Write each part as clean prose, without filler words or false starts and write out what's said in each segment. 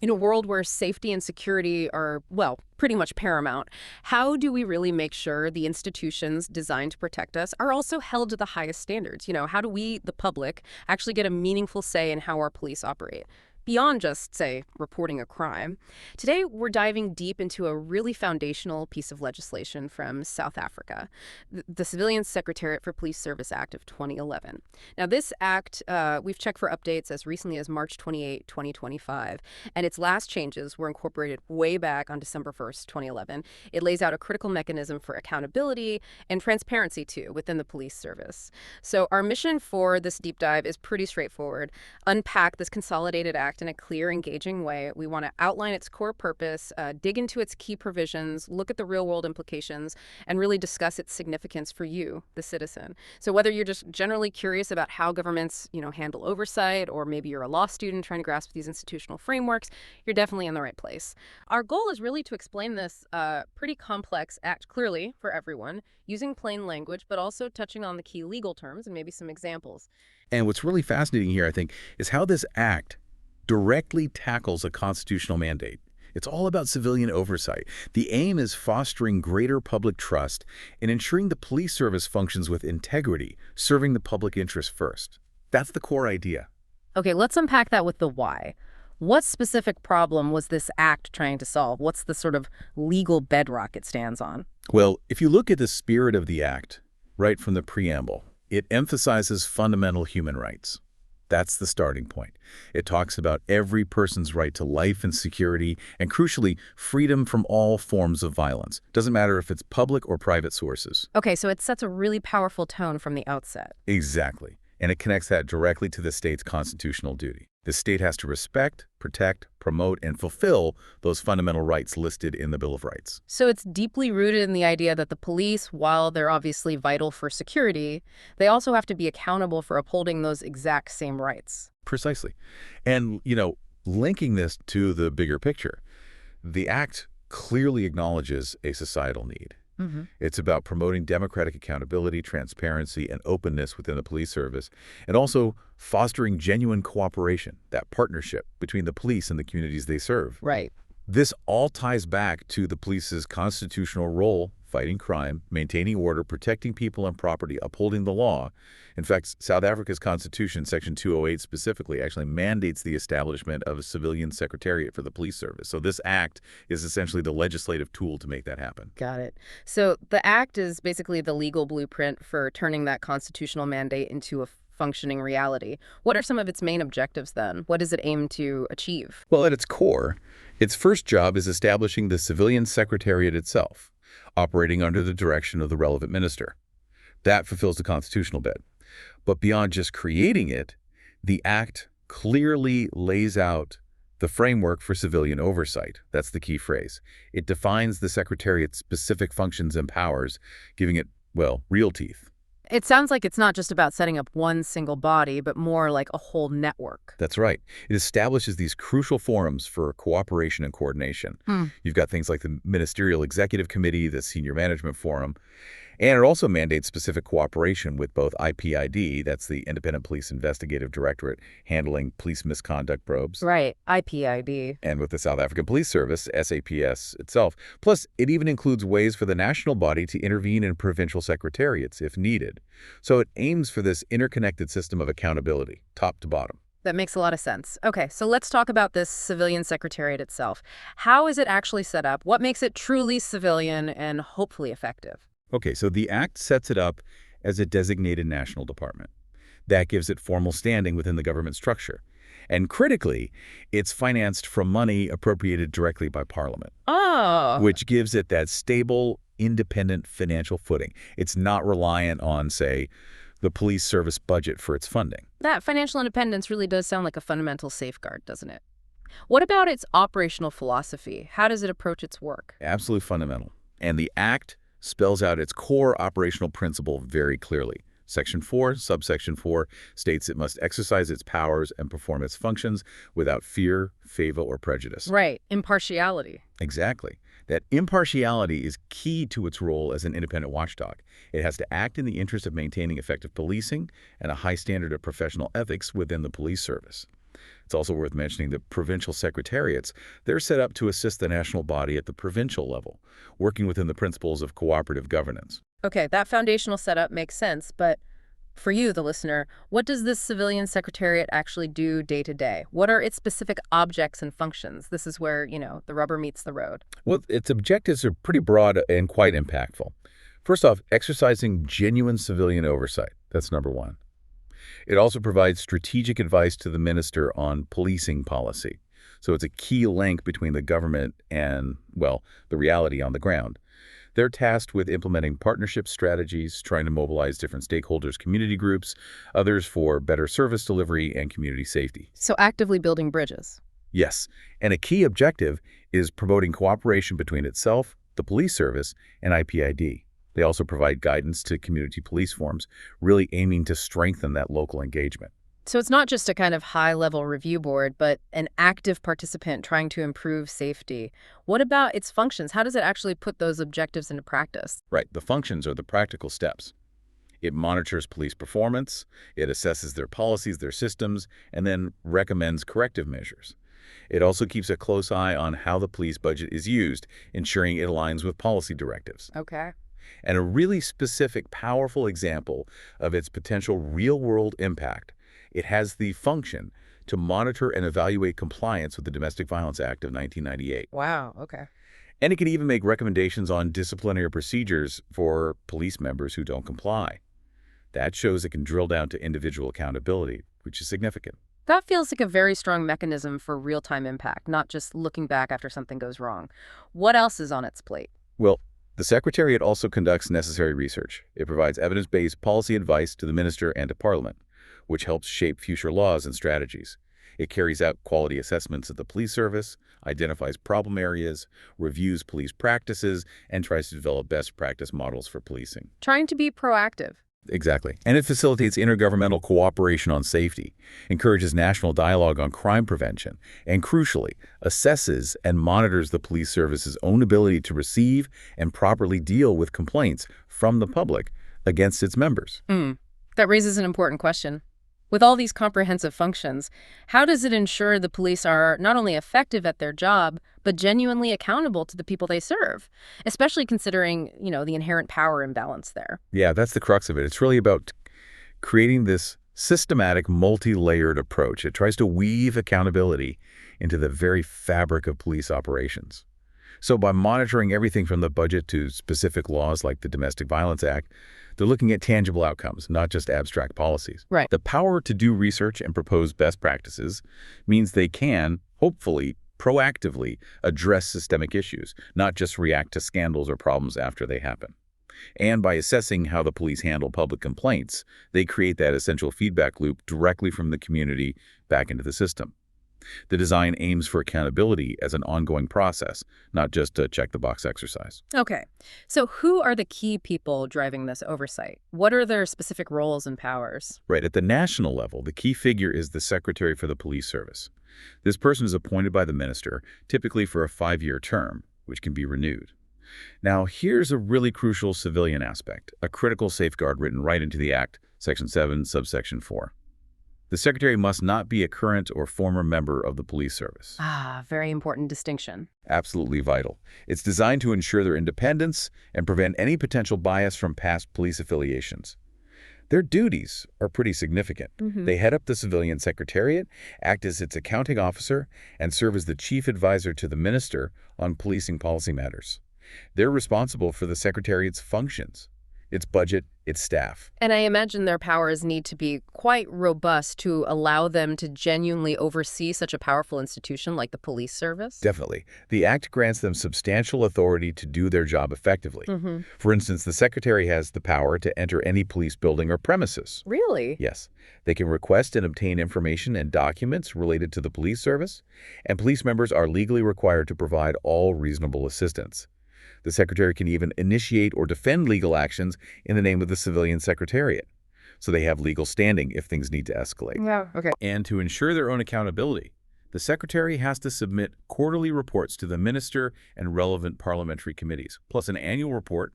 In a world where safety and security are, well, pretty much paramount, how do we really make sure the institutions designed to protect us are also held to the highest standards? How do we, the public, actually get a meaningful say in how our police operate? Beyond just, say, reporting a crime. Today, we're diving deep into a really foundational piece of legislation from South Africa, the Civilian Secretariat for Police Service Act of 2011. Now, this act, we've checked for updates as recently as March 28, 2025, and its last changes were incorporated way back on December 1st, 2011. It lays out a critical mechanism for accountability and transparency, too, within the police service. So our mission for this deep dive is pretty straightforward. Unpack this consolidated act in a clear, engaging way. We want to outline its core purpose, dig into its key provisions, look at the real-world implications, and really discuss its significance for you, the citizen. So whether you're just generally curious about how governments, handle oversight, or maybe you're a law student trying to grasp these institutional frameworks, you're definitely in the right place. Our goal is really to explain this pretty complex act clearly for everyone, using plain language, but also touching on the key legal terms and maybe some examples. And what's really fascinating here, I think, is how this act directly tackles a constitutional mandate. It's all about civilian oversight. The aim is fostering greater public trust and ensuring the police service functions with integrity, serving the public interest first. That's the core idea. Okay, let's unpack that with the why. What specific problem was this act trying to solve? What's the sort of legal bedrock it stands on? Well, if you look at the spirit of the act, right from the preamble, it emphasizes fundamental human rights. That's the starting point. It talks about every person's right to life and security, and crucially, freedom from all forms of violence. Doesn't matter if it's public or private sources. Okay, so it sets a really powerful tone from the outset. Exactly. And it connects that directly to the state's constitutional duty. The state has to respect, protect, promote, and fulfill those fundamental rights listed in the Bill of Rights. So it's deeply rooted in the idea that the police, while they're obviously vital for security, they also have to be accountable for upholding those exact same rights. Precisely. And, linking this to the bigger picture, the Act clearly acknowledges a societal need. It's about promoting democratic accountability, transparency, and openness within the police service, and also fostering genuine cooperation, that partnership between the police and the communities they serve. Right. This all ties back to the police's constitutional role, fighting crime, maintaining order, protecting people and property, upholding the law. In fact, South Africa's constitution, Section 208 specifically, actually mandates the establishment of a Civilian Secretariat for the police service. So this act is essentially the legislative tool to make that happen. Got it. So the act is basically the legal blueprint for turning that constitutional mandate into a functioning reality. What are some of its main objectives then? What does it aim to achieve? Well, at its core, its first job is establishing the Civilian Secretariat itself, operating under the direction of the relevant minister. That fulfills the constitutional bit. But beyond just creating it, the Act clearly lays out the framework for civilian oversight. That's the key phrase. It defines the Secretariat's specific functions and powers, giving it, real teeth. It sounds like it's not just about setting up one single body, but more like a whole network. That's right. It establishes these crucial forums for cooperation and coordination. You've got things like the Ministerial Executive Committee, the Senior Management Forum, and it also mandates specific cooperation with both IPID, that's the Independent Police Investigative Directorate, handling police misconduct probes. Right, IPID. And with the South African Police Service, SAPS itself. Plus, it even includes ways for the national body to intervene in provincial secretariats if needed. So it aims for this interconnected system of accountability, top to bottom. That makes a lot of sense. Okay, so let's talk about this Civilian Secretariat itself. How is it actually set up? What makes it truly civilian and hopefully effective? Okay, so the Act sets it up as a designated national department. That gives it formal standing within the government structure. And critically, it's financed from money appropriated directly by Parliament. Oh. Which gives it that stable, independent financial footing. It's not reliant on, say, the police service budget for its funding. That financial independence really does sound like a fundamental safeguard, doesn't it? What about its operational philosophy? How does it approach its work? Absolutely fundamental. And the Act spells out its core operational principle very clearly. Section 4, subsection 4, states it must exercise its powers and perform its functions without fear, favor, or prejudice. Right, impartiality. Exactly. That impartiality is key to its role as an independent watchdog. It has to act in the interest of maintaining effective policing and a high standard of professional ethics within the police service. It's also worth mentioning that provincial secretariats, they're set up to assist the national body at the provincial level, working within the principles of cooperative governance. Okay, that foundational setup makes sense, but for you, the listener, what does this civilian secretariat actually do day to day? What are its specific objects and functions? This is where, the rubber meets the road. Well, its objectives are pretty broad and quite impactful. First off, exercising genuine civilian oversight. That's number one. It also provides strategic advice to the minister on policing policy. So it's a key link between the government and, well, the reality on the ground. They're tasked with implementing partnership strategies, trying to mobilize different stakeholders, community groups, others for better service delivery and community safety. So actively building bridges. Yes, and a key objective is promoting cooperation between itself, the police service, and IPID. They also provide guidance to community police forms, really aiming to strengthen that local engagement. So it's not just a kind of high-level review board, but an active participant trying to improve safety. What about its functions? How does it actually put those objectives into practice? Right, the functions are the practical steps. It monitors police performance, it assesses their policies, their systems, and then recommends corrective measures. It also keeps a close eye on how the police budget is used, ensuring it aligns with policy directives. Okay. And a really specific, powerful example of its potential real-world impact, it has the function to monitor and evaluate compliance with the Domestic Violence Act of 1998. Wow, okay. And it can even make recommendations on disciplinary procedures for police members who don't comply. That shows it can drill down to individual accountability, which is significant. That feels like a very strong mechanism for real-time impact, not just looking back after something goes wrong. What else is on its plate? Well, the Secretariat also conducts necessary research. It provides evidence-based policy advice to the minister and to Parliament, which helps shape future laws and strategies. It carries out quality assessments at the police service, identifies problem areas, reviews police practices, and tries to develop best practice models for policing. Trying to be proactive. Exactly. And it facilitates intergovernmental cooperation on safety, encourages national dialogue on crime prevention, and crucially, assesses and monitors the police service's own ability to receive and properly deal with complaints from the public against its members. That raises an important question. With all these comprehensive functions, how does it ensure the police are not only effective at their job, but genuinely accountable to the people they serve, especially considering, the inherent power imbalance there? Yeah, that's the crux of it. It's really about creating this systematic, multi-layered approach. It tries to weave accountability into the very fabric of police operations. So by monitoring everything from the budget to specific laws like the Domestic Violence Act, they're looking at tangible outcomes, not just abstract policies. Right. The power to do research and propose best practices means they can, hopefully, proactively address systemic issues, not just react to scandals or problems after they happen. And by assessing how the police handle public complaints, they create that essential feedback loop directly from the community back into the system. The design aims for accountability as an ongoing process, not just a check-the-box exercise. Okay. So who are the key people driving this oversight? What are their specific roles and powers? Right. At the national level, the key figure is the Secretary for the Police Service. This person is appointed by the minister, typically for a 5-year term, which can be renewed. Now, here's a really crucial civilian aspect, a critical safeguard written right into the Act, Section 7, subsection 4. The Secretary must not be a current or former member of the police service. Very important distinction. Absolutely vital. It's designed to ensure their independence and prevent any potential bias from past police affiliations. Their duties are pretty significant. They head up the Civilian Secretariat, act as its accounting officer, and serve as the chief advisor to the minister on policing policy matters. They're responsible for the Secretariat's functions, its budget, its staff. And I imagine their powers need to be quite robust to allow them to genuinely oversee such a powerful institution like the police service? Definitely. The Act grants them substantial authority to do their job effectively. For instance, the Secretary has the power to enter any police building or premises. Really? Yes. They can request and obtain information and documents related to the police service, and police members are legally required to provide all reasonable assistance. The Secretary can even initiate or defend legal actions in the name of the Civilian Secretariat, so they have legal standing if things need to escalate. Yeah, okay. And to ensure their own accountability, the Secretary has to submit quarterly reports to the minister and relevant parliamentary committees, plus an annual report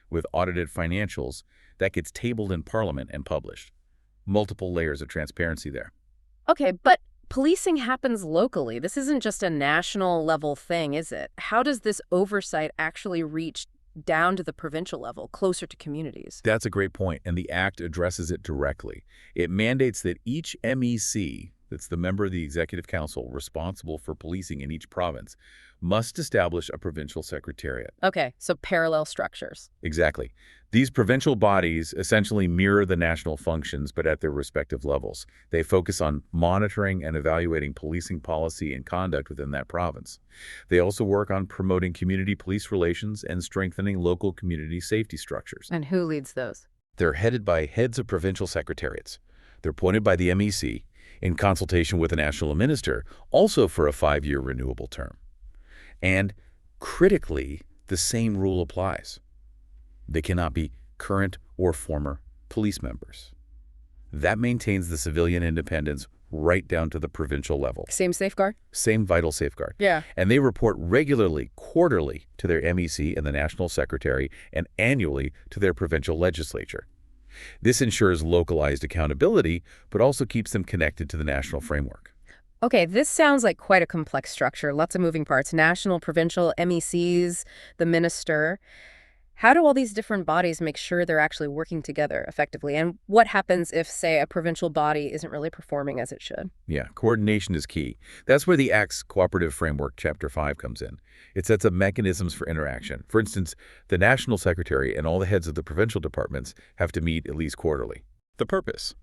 with audited financials that gets tabled in Parliament and published. Multiple layers of transparency there. Okay, but policing happens locally. This isn't just a national level thing, is it? How does this oversight actually reach down to the provincial level, closer to communities? That's a great point, and the Act addresses it directly. It mandates that each MEC, that's the member of the Executive Council responsible for policing in each province, must establish a provincial secretariat. Okay, so parallel structures. Exactly. These provincial bodies essentially mirror the national functions, but at their respective levels. They focus on monitoring and evaluating policing policy and conduct within that province. They also work on promoting community police relations and strengthening local community safety structures. And who leads those? They're headed by heads of provincial secretariats. They're appointed by the MEC in consultation with the national minister, also for a 5-year renewable term. And critically, the same rule applies. They cannot be current or former police members. That maintains the civilian independence right down to the provincial level. Same safeguard? Same vital safeguard. Yeah. And they report regularly, quarterly, to their MEC and the national secretary, and annually to their provincial legislature. This ensures localized accountability, but also keeps them connected to the national framework. Okay, this sounds like quite a complex structure. Lots of moving parts. National, provincial, MECs, the minister. How do all these different bodies make sure they're actually working together effectively? And what happens if, say, a provincial body isn't really performing as it should? Yeah, coordination is key. That's where the Act's Cooperative Framework, Chapter 5, comes in. It sets up mechanisms for interaction. For instance, the National Secretary and all the heads of the provincial departments have to meet at least quarterly. The purpose?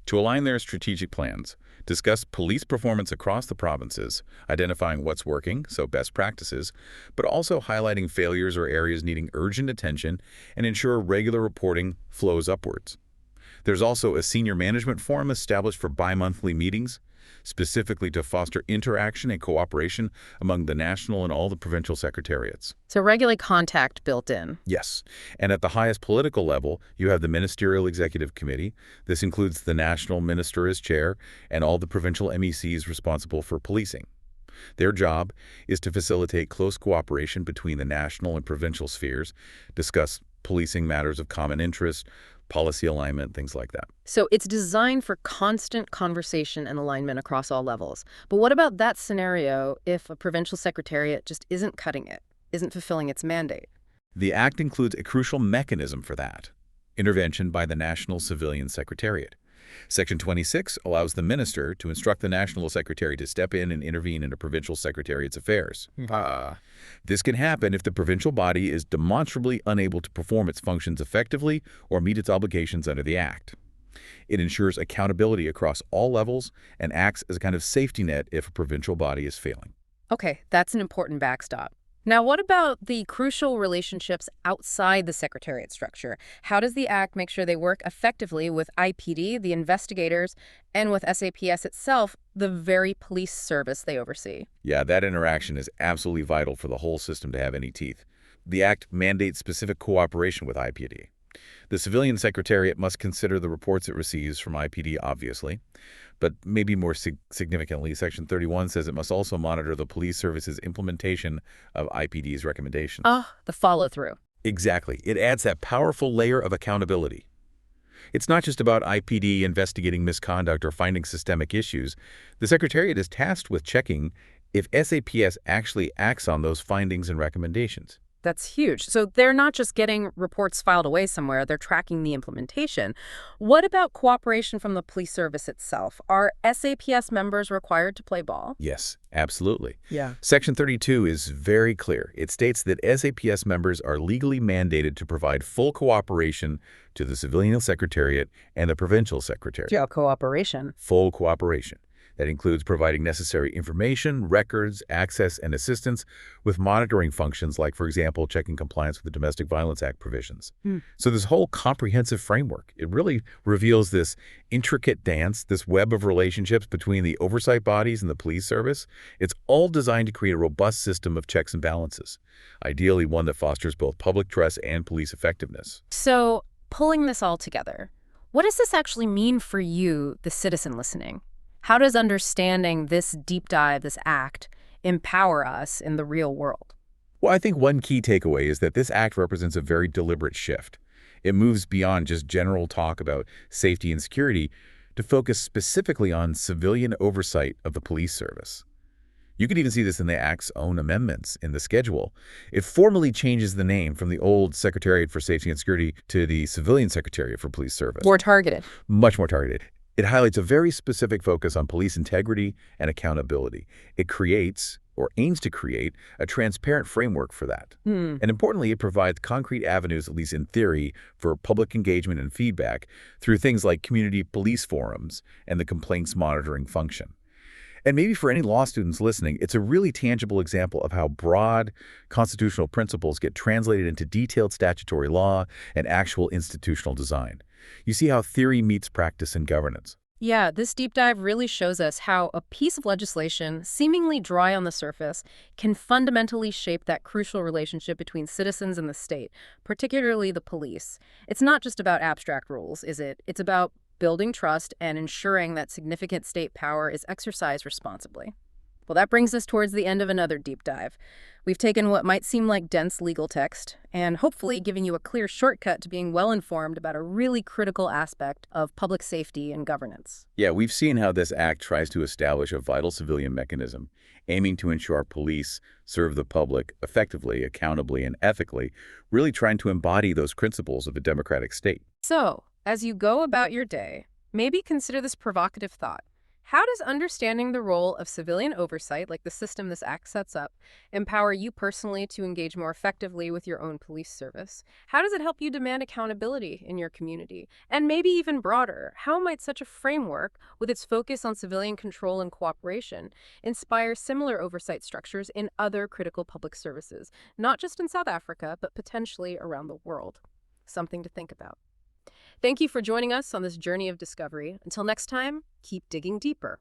To align their strategic plans, discuss police performance across the provinces, identifying what's working, so best practices, but also highlighting failures or areas needing urgent attention and ensure regular reporting flows upwards. There's also a senior management forum established for bi-monthly meetings, specifically to foster interaction and cooperation among the national and all the provincial secretariats. So regular contact built in. Yes. And at the highest political level, you have the Ministerial Executive Committee. This includes the national minister as chair and all the provincial MECs responsible for policing. Their job is to facilitate close cooperation between the national and provincial spheres, discuss policing matters of common interest, policy alignment, things like that. So it's designed for constant conversation and alignment across all levels. But what about that scenario if a provincial secretariat just isn't cutting it, isn't fulfilling its mandate? The Act includes a crucial mechanism for that: intervention by the National Civilian Secretariat. Section 26 allows the minister to instruct the national secretary to step in and intervene in a provincial secretariat's affairs. This can happen if the provincial body is demonstrably unable to perform its functions effectively or meet its obligations under the Act. It ensures accountability across all levels and acts as a kind of safety net if a provincial body is failing. Okay, that's an important backstop. Now, what about the crucial relationships outside the secretariat structure? How does the Act make sure they work effectively with IPD, the investigators, and with SAPS itself, the very police service they oversee? Yeah, that interaction is absolutely vital for the whole system to have any teeth. The Act mandates specific cooperation with IPD. The Civilian Secretariat must consider the reports it receives from IPD, obviously. But maybe more significantly, Section 31 says it must also monitor the police service's implementation of IPD's recommendations. The follow-through. Exactly. It adds that powerful layer of accountability. It's not just about IPD investigating misconduct or finding systemic issues. The Secretariat is tasked with checking if SAPS actually acts on those findings and recommendations. That's huge. So they're not just getting reports filed away somewhere, they're tracking the implementation. What about cooperation from the police service itself? Are SAPS members required to play ball? Yes, absolutely. Yeah. Section 32 is very clear. It states that SAPS members are legally mandated to provide full cooperation to the Civilian Secretariat and the Provincial Secretariat. Yeah, cooperation. Full cooperation. That includes providing necessary information, records, access, and assistance with monitoring functions like, for example, checking compliance with the Domestic Violence Act provisions. So this whole comprehensive framework, it really reveals this intricate dance, this web of relationships between the oversight bodies and the police service. It's all designed to create a robust system of checks and balances, ideally one that fosters both public trust and police effectiveness. So pulling this all together, what does this actually mean for you, the citizen listening? How does understanding this deep dive, this act, empower us in the real world? Well, I think one key takeaway is that this act represents a very deliberate shift. It moves beyond just general talk about safety and security to focus specifically on civilian oversight of the police service. You could even see this in the Act's own amendments in the schedule. It formally changes the name from the old Secretariat for Safety and Security to the Civilian Secretariat for Police Service. More targeted. Much more targeted. It highlights a very specific focus on police integrity and accountability. It creates, or aims to create, a transparent framework for that. And importantly, it provides concrete avenues, at least in theory, for public engagement and feedback through things like community police forums and the complaints monitoring function. And maybe for any law students listening, it's a really tangible example of how broad constitutional principles get translated into detailed statutory law and actual institutional design. You see how theory meets practice in governance. Yeah, this deep dive really shows us how a piece of legislation, seemingly dry on the surface, can fundamentally shape that crucial relationship between citizens and the state, particularly the police. It's not just about abstract rules, is it? It's about building trust and ensuring that significant state power is exercised responsibly. Well, that brings us towards the end of another deep dive. We've taken what might seem like dense legal text and hopefully given you a clear shortcut to being well-informed about a really critical aspect of public safety and governance. Yeah, we've seen how this act tries to establish a vital civilian mechanism, aiming to ensure our police serve the public effectively, accountably, and ethically, really trying to embody those principles of a democratic state. So, as you go about your day, maybe consider this provocative thought. How does understanding the role of civilian oversight, like the system this act sets up, empower you personally to engage more effectively with your own police service? How does it help you demand accountability in your community? And maybe even broader, how might such a framework, with its focus on civilian control and cooperation, inspire similar oversight structures in other critical public services, not just in South Africa, but potentially around the world? Something to think about. Thank you for joining us on this journey of discovery. Until next time, keep digging deeper.